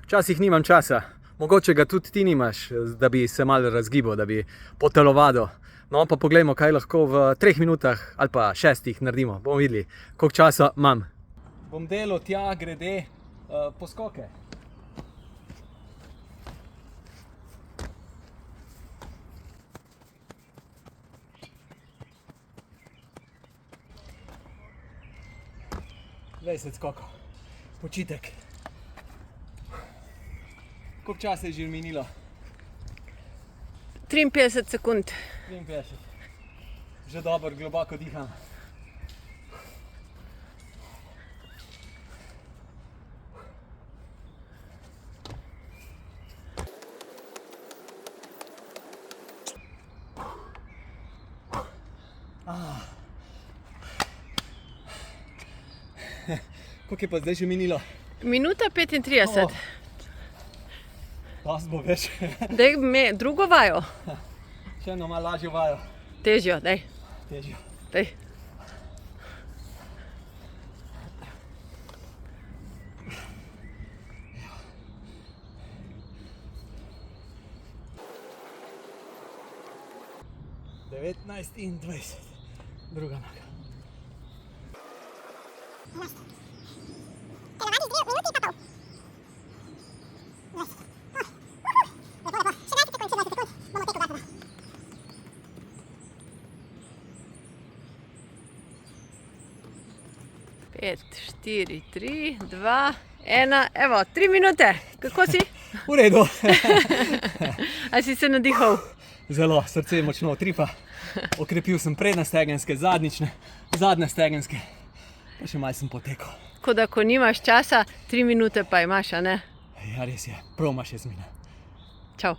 Včasih nimam časa, mogoče ga tudi ti nimaš, da bi se malo razgibal, da bi potelovadil. No, pa poglejmo, kaj lahko v 3 minutah ali pa 6 naredimo. Bomo videli, koliko časa imam. Bom delal tja grede poskoke. Dvajset skokov. Počitek. Koliko časa je že minilo? 53 sekund. 53. Že dobro, globoko diham. Koliko je pa zdaj že minilo? Minuta 35. Dosti bo več. Daj me drugo vajo. Še eno malo lažjo vajo. Težjo, daj. Težjo. Daj. Devetnajst in 20. Druga noga. Pet, 4, 3, 2, 1, evo, 3 minute. Kako si? V redu. A si se nadihal? Zelo, srce je močno utripa. Okrepil sem prednje stegenske, zadnje stegenske. Pa še malo sem potekel. Tako da, ko nimaš časa, 3 minute pa imaš, a ne? Ja, res je. Prav imaš jaz mine. Čau.